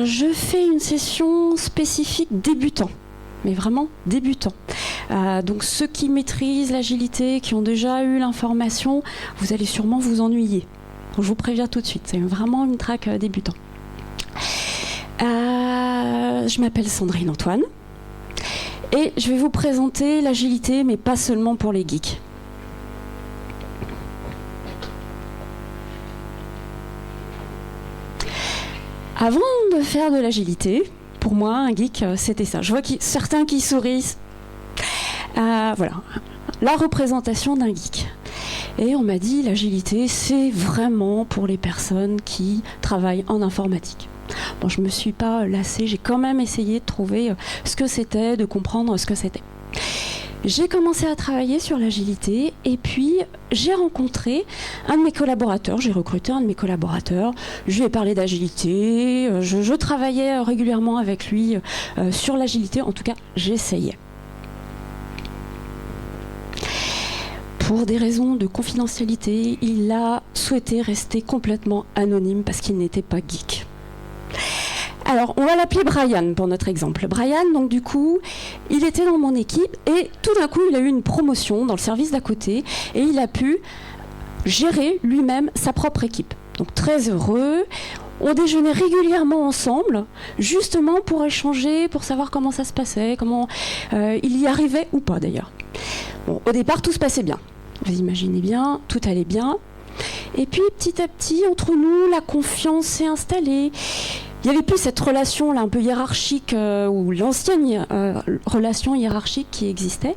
Je fais une session spécifique débutant, mais vraiment débutant. Donc ceux qui maîtrisent l'agilité, qui ont déjà eu l'information, vous allez sûrement vous ennuyer. Donc, je vous préviens tout de suite, c'est vraiment une track débutant. Je m'appelle Sandrine Antoine et je vais vous présenter l'agilité, mais pas seulement pour les geeks. Avant de faire de l'agilité, pour moi, un geek, c'était ça. Je vois certains qui sourient. Voilà, la représentation d'un geek. Et on m'a dit, l'agilité, c'est vraiment pour les personnes qui travaillent en informatique. Bon, je ne me suis pas lassée, j'ai quand même essayé de trouver ce que c'était, de comprendre ce que c'était. J'ai commencé à travailler sur l'agilité et puis j'ai rencontré un de mes collaborateurs, j'ai recruté un de mes collaborateurs, je lui ai parlé d'agilité, je travaillais régulièrement avec lui sur l'agilité, en tout cas j'essayais. Pour des raisons de confidentialité, il a souhaité rester complètement anonyme parce qu'il n'était pas geek. Alors, on va l'appeler Brian pour notre exemple. Brian, donc du coup, il était dans mon équipe et tout d'un coup, il a eu une promotion dans le service d'à côté et il a pu gérer lui-même sa propre équipe. Donc très heureux. On déjeunait régulièrement ensemble, justement pour échanger, pour savoir comment ça se passait, comment il y arrivait ou pas d'ailleurs. Bon, au départ, tout se passait bien. Vous imaginez bien, tout allait bien. Et puis, petit à petit, entre nous, la confiance s'est installée. Il n'y avait plus cette relation là un peu hiérarchique ou l'ancienne relation hiérarchique qui existait.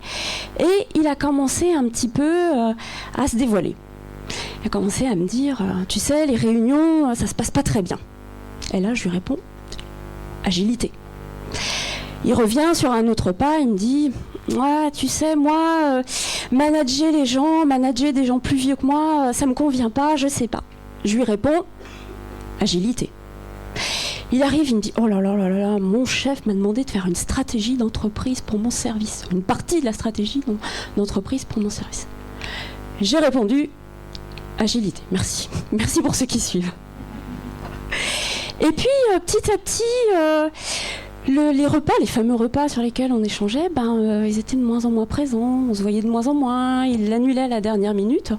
Et il a commencé un petit peu à se dévoiler. Il a commencé à me dire, tu sais, les réunions, ça se passe pas très bien. Et là, je lui réponds, agilité. Il revient sur un autre pas, il me dit, ouais, tu sais, moi, manager les gens, manager des gens plus vieux que moi, ça me convient pas, je sais pas. Je lui réponds, agilité. Il arrive, il me dit, oh là là là là, mon chef m'a demandé de faire une stratégie d'entreprise pour mon service, une partie de la stratégie d'entreprise pour mon service. J'ai répondu, agilité, merci. Merci pour ceux qui suivent. Et puis, petit à petit, les repas, les fameux repas sur lesquels on échangeait, ils étaient de moins en moins présents, on se voyait de moins en moins, il l'annulait à la dernière minute.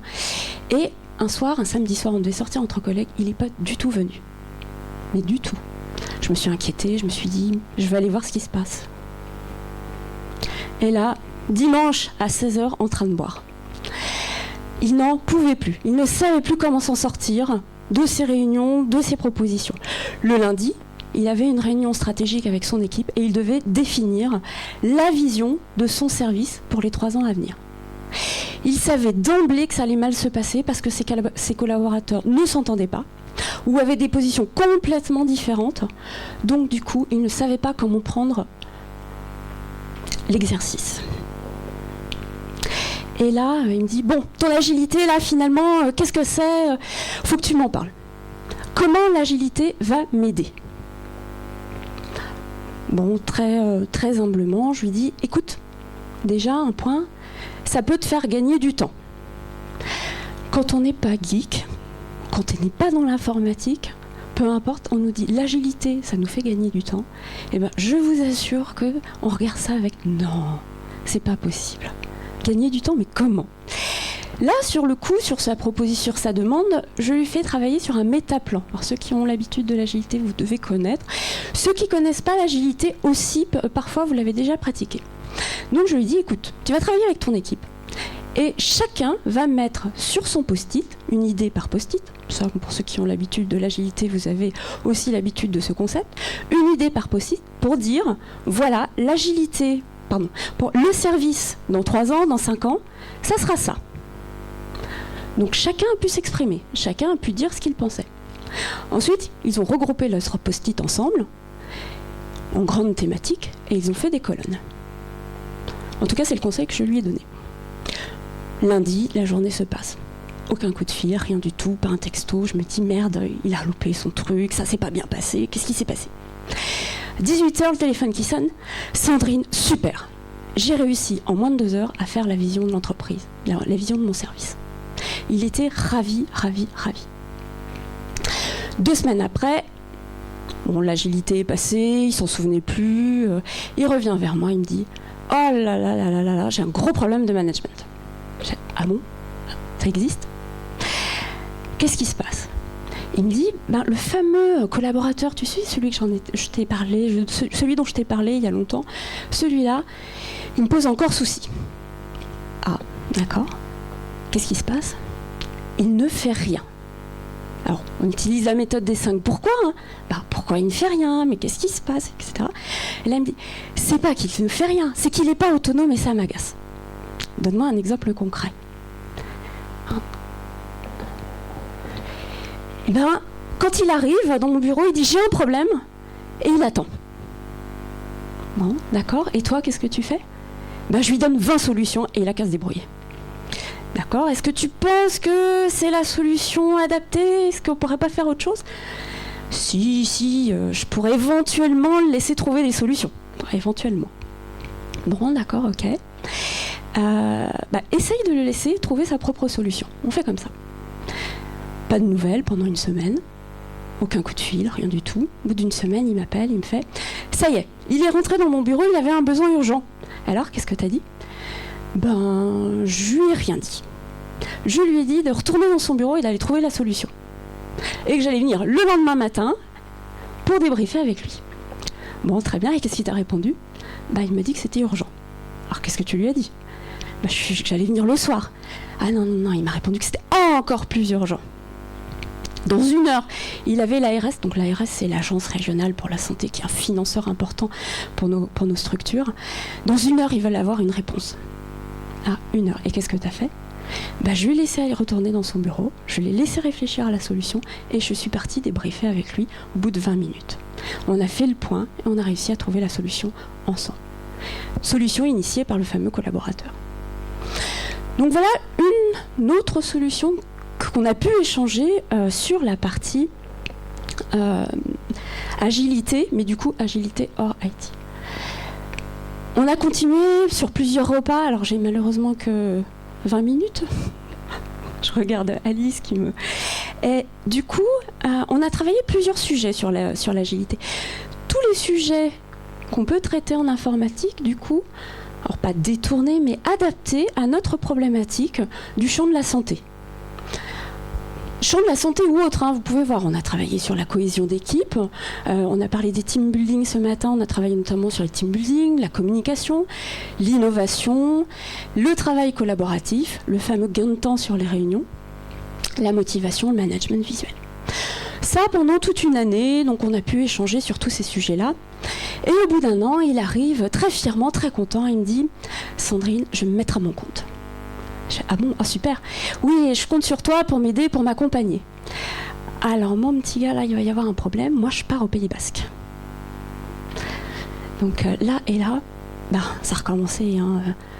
Et un soir, un samedi soir, on devait sortir entre collègues, il n'est pas du tout venu. Mais du tout. Je me suis inquiétée, je me suis dit, je vais aller voir ce qui se passe. Et là, dimanche à 16h, en train de boire. Il n'en pouvait plus, il ne savait plus comment s'en sortir de ses réunions, de ses propositions. Le lundi, il avait une réunion stratégique avec son équipe et il devait définir la vision de son service pour les 3 ans à venir. Il savait d'emblée que ça allait mal se passer parce que ses collaborateurs ne s'entendaient pas ou avaient des positions complètement différentes. Donc du coup, il ne savait pas comment prendre l'exercice. Et là, il me dit, bon, ton agilité, là, finalement, qu'est-ce que c'est ? Faut que tu m'en parles. Comment l'agilité va m'aider ? Bon, très humblement, je lui dis, écoute, déjà, un point, ça peut te faire gagner du temps. Quand on n'est pas geek, quand on n'est pas dans l'informatique, peu importe, on nous dit l'agilité, ça nous fait gagner du temps. Eh ben, je vous assure qu'on regarde ça avec non, c'est pas possible. Gagner du temps, mais comment ? Là, sur le coup, sur sa proposition, sur sa demande, je lui fais travailler sur un métaplan. Alors, ceux qui ont l'habitude de l'agilité, vous devez connaître. Ceux qui ne connaissent pas l'agilité aussi, parfois, vous l'avez déjà pratiqué. Donc, je lui dis, écoute, tu vas travailler avec ton équipe. Et chacun va mettre sur son post-it, une idée par post-it, ça pour ceux qui ont l'habitude de l'agilité, vous avez aussi l'habitude de ce concept, une idée par post-it pour dire, voilà, l'agilité, pour le service dans 3 ans, dans 5 ans, ça sera ça. Donc chacun a pu s'exprimer, chacun a pu dire ce qu'il pensait. Ensuite, ils ont regroupé leurs post-it ensemble, en grande thématique, et ils ont fait des colonnes. En tout cas, c'est le conseil que je lui ai donné. Lundi, la journée se passe. Aucun coup de fil, rien du tout, pas un texto. Je me dis, merde, il a loupé son truc, ça s'est pas bien passé, qu'est-ce qui s'est passé ? 18h, le téléphone qui sonne. Sandrine, super. J'ai réussi en moins de 2 heures à faire la vision de l'entreprise, la vision de mon service. Il était ravi. 2 semaines après, Bon, l'agilité est passée, il s'en souvenait plus. Il revient vers moi, il me dit « Oh là là là là là là, j'ai un gros problème de management. » Ah bon? Ça existe? Qu'est-ce qui se passe? Il me dit le fameux collaborateur, tu sais, celui que je t'ai parlé, celui dont je t'ai parlé il y a longtemps, celui-là, il me pose encore souci. Ah, d'accord. Qu'est-ce qui se passe? Il ne fait rien. Alors, on utilise la méthode des 5 pourquoi. Pourquoi il ne fait rien? Mais qu'est-ce qui se passe? Etc. Et là, il me dit, c'est pas qu'il ne fait rien, c'est qu'il n'est pas autonome et ça m'agace. Donne-moi un exemple concret. Quand il arrive dans mon bureau, il dit, j'ai un problème, et il attend. Bon, d'accord. Et toi, qu'est-ce que tu fais? Je lui donne 20 solutions et il a qu'à se débrouiller. D'accord. Est-ce que tu penses que c'est la solution adaptée? Est-ce qu'on ne pourrait pas faire autre chose? Si, je pourrais éventuellement le laisser trouver des solutions. Éventuellement. Bon, d'accord, ok. Essaye de le laisser trouver sa propre solution. On fait comme ça. Pas de nouvelles pendant une semaine. Aucun coup de fil, rien du tout. Au bout d'une semaine, il m'appelle, il me fait « Ça y est, il est rentré dans mon bureau, il avait un besoin urgent. » Alors, qu'est-ce que t'as dit? Je lui ai rien dit. Je lui ai dit de retourner dans son bureau et d'aller trouver la solution. Et que j'allais venir le lendemain matin pour débriefer avec lui. Bon, très bien, et qu'est-ce qu'il t'a répondu? Il m'a dit que c'était urgent. Alors, qu'est-ce que tu lui as dit? Que j'allais venir le soir. Ah non, il m'a répondu que c'était encore plus urgent. Dans 1 heure, il avait l'ARS, donc l'ARS c'est l'Agence régionale pour la santé qui est un financeur important pour nos structures. Dans 1 heure, ils veulent avoir une réponse. Ah, 1 heure. Et qu'est-ce que tu as fait? Je lui ai laissé aller retourner dans son bureau, je l'ai laissé réfléchir à la solution et je suis partie débriefer avec lui au bout de 20 minutes. On a fait le point et on a réussi à trouver la solution ensemble. Solution initiée par le fameux collaborateur. Donc voilà une autre solution qu'on a pu échanger sur la partie agilité, mais du coup agilité hors IT. On a continué sur plusieurs repas, alors j'ai malheureusement que 20 minutes. Je regarde Alice qui me... Et du coup, on a travaillé plusieurs sujets sur l'agilité. Tous les sujets qu'on peut traiter en informatique, du coup, alors pas détournés, mais adaptés à notre problématique du champ de la santé. Champ de la santé ou autre, vous pouvez voir, on a travaillé sur la cohésion d'équipe, on a parlé des team building ce matin, on a travaillé notamment sur les team building, la communication, l'innovation, le travail collaboratif, le fameux gain de temps sur les réunions, la motivation, le management visuel. Ça pendant toute une année, donc on a pu échanger sur tous ces sujets-là. Et au bout d'1 an, il arrive très fièrement, très content, il me dit « Sandrine, je vais me mettre à mon compte ». Ah bon, super. Oui, je compte sur toi pour m'aider, pour m'accompagner. Alors, mon petit gars, là, il va y avoir un problème. Moi, je pars au Pays Basque. Donc là et là, ça a recommencé.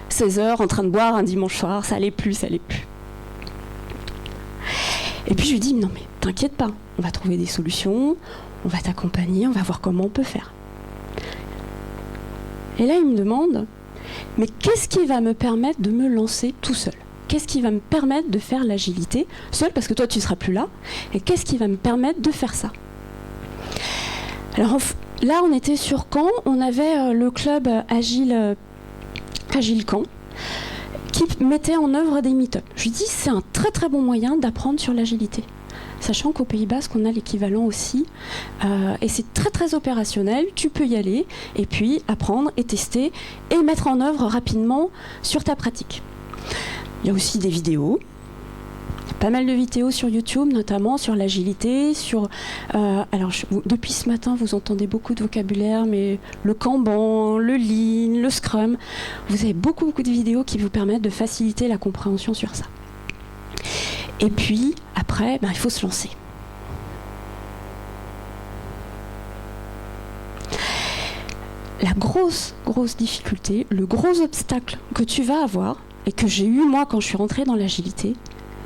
16h, en train de boire un dimanche soir, ça allait plus. Et puis, je lui dis, non, mais t'inquiète pas, on va trouver des solutions, on va t'accompagner, on va voir comment on peut faire. Et là, il me demande... Mais qu'est-ce qui va me permettre de me lancer tout seul? Qu'est-ce qui va me permettre de faire l'agilité seul, parce que toi tu ne seras plus là? Et qu'est-ce qui va me permettre de faire ça? Alors là, on était sur Caen, on avait le club Agile Caen qui mettait en œuvre des meet-up. Je lui dis, c'est un très très bon moyen d'apprendre sur l'agilité. Sachant qu'au Pays Basque, on a l'équivalent aussi. Et c'est très très opérationnel. Tu peux y aller et puis apprendre et tester et mettre en œuvre rapidement sur ta pratique. Il y a aussi des vidéos. Il y a pas mal de vidéos sur YouTube, notamment sur l'agilité. Depuis ce matin, vous entendez beaucoup de vocabulaire, mais le Kanban, le Lean, le Scrum. Vous avez beaucoup de vidéos qui vous permettent de faciliter la compréhension sur ça. Et puis, après, il faut se lancer. La grosse difficulté, le gros obstacle que tu vas avoir, et que j'ai eu moi quand je suis rentrée dans l'agilité,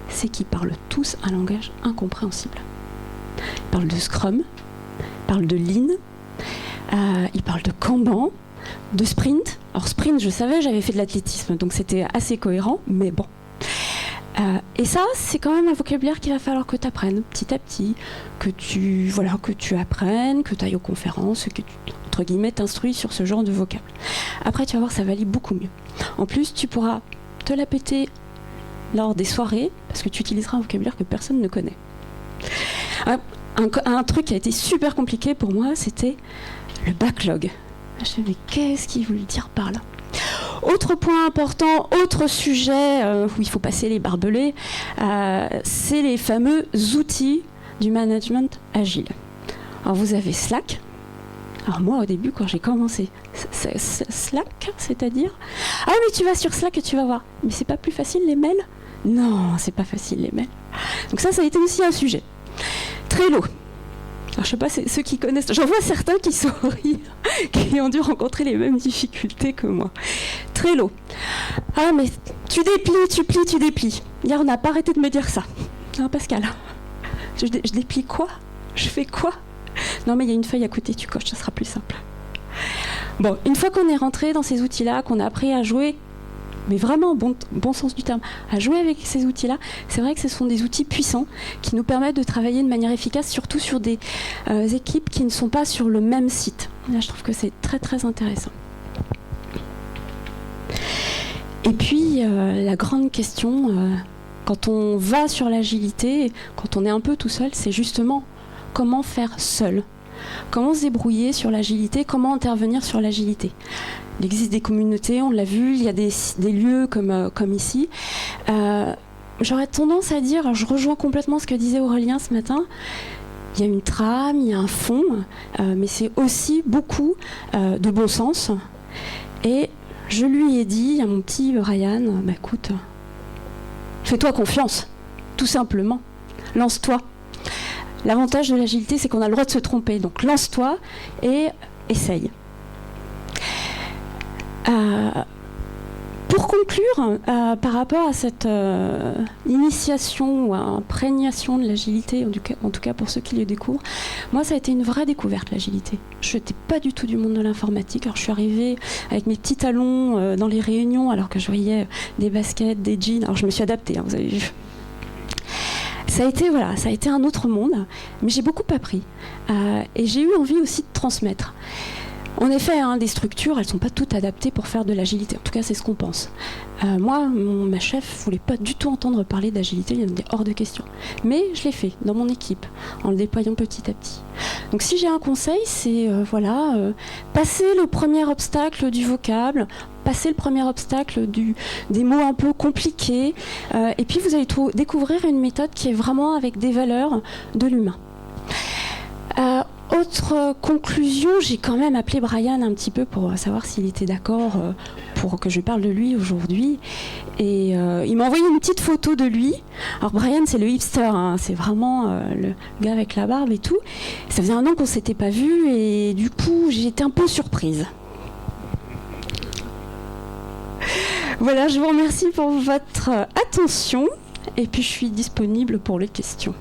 c'est qu'ils parlent tous un langage incompréhensible. Ils parlent de Scrum, ils parlent de Lean, ils parlent de Kanban, de Sprint. Alors Sprint, je savais, j'avais fait de l'athlétisme, donc c'était assez cohérent, mais bon. Et ça, c'est quand même un vocabulaire qu'il va falloir que tu apprennes petit à petit, que tu apprennes, que tu ailles aux conférences, que tu, entre guillemets, t'instruis sur ce genre de vocable. Après, tu vas voir, ça va aller beaucoup mieux. En plus, tu pourras te la péter lors des soirées, parce que tu utiliseras un vocabulaire que personne ne connaît. Un truc qui a été super compliqué pour moi, c'était le backlog. Je me suis dit, mais qu'est-ce qu'il veut dire par là ? Autre point important, autre sujet où il faut passer les barbelés, c'est les fameux outils du management agile. Alors vous avez Slack. Alors moi au début quand j'ai commencé, Slack, c'est-à-dire ah mais tu vas sur Slack et tu vas voir. Mais c'est pas plus facile les mails ? Non, c'est pas facile les mails. Donc ça a été aussi un sujet. Trello. Alors, je sais pas, c'est ceux qui connaissent, j'en vois certains qui sourient, qui ont dû rencontrer les mêmes difficultés que moi. Trello. Ah, mais tu déplies, tu plies, tu déplies. Hier, on n'a pas arrêté de me dire ça. Non, Pascal, je déplie quoi ? Je fais quoi ? Non, mais il y a une feuille à côté, tu coches, ça sera plus simple. Bon, une fois qu'on est rentré dans ces outils-là, qu'on a appris à jouer, mais vraiment bon sens du terme, à jouer avec ces outils-là, c'est vrai que ce sont des outils puissants qui nous permettent de travailler de manière efficace, surtout sur des équipes qui ne sont pas sur le même site. Là, je trouve que c'est très très intéressant. Et puis, la grande question, quand on va sur l'agilité, quand on est un peu tout seul, c'est justement comment faire seul. Comment se débrouiller sur l'agilité, comment intervenir sur l'agilité. Il existe des communautés, on l'a vu, il y a des lieux comme ici. J'aurais tendance à dire, je rejoins complètement ce que disait Aurélien ce matin, il y a une trame, il y a un fond, mais c'est aussi beaucoup de bon sens. Et je lui ai dit à mon petit Brian, bah écoute, fais-toi confiance, tout simplement, lance-toi. L'avantage de l'agilité, c'est qu'on a le droit de se tromper, donc lance-toi et essaye. Pour conclure, par rapport à cette initiation ou imprégnation de l'agilité, en tout cas pour ceux qui le découvrent, moi ça a été une vraie découverte l'agilité. Je n'étais pas du tout du monde de l'informatique, alors je suis arrivée avec mes petits talons dans les réunions alors que je voyais des baskets, des jeans, alors je me suis adaptée, hein, vous avez vu. Ça a été un autre monde, mais j'ai beaucoup appris et j'ai eu envie aussi de transmettre. En effet, des structures, elles ne sont pas toutes adaptées pour faire de l'agilité. En tout cas, c'est ce qu'on pense. Moi, ma chef ne voulait pas du tout entendre parler d'agilité, il y en avait hors de question. Mais je l'ai fait dans mon équipe, en le déployant petit à petit. Donc si j'ai un conseil, c'est passer le premier obstacle du vocable, passer le premier obstacle des mots un peu compliqués, et puis vous allez découvrir une méthode qui est vraiment avec des valeurs de l'humain. Autre conclusion, j'ai quand même appelé Brian un petit peu pour savoir s'il était d'accord pour que je parle de lui aujourd'hui. Et il m'a envoyé une petite photo de lui. Alors Brian, c'est le hipster, c'est vraiment le gars avec la barbe et tout. Ça faisait 1 an qu'on ne s'était pas vu et du coup, j'ai été un peu surprise. Voilà, je vous remercie pour votre attention et puis je suis disponible pour les questions.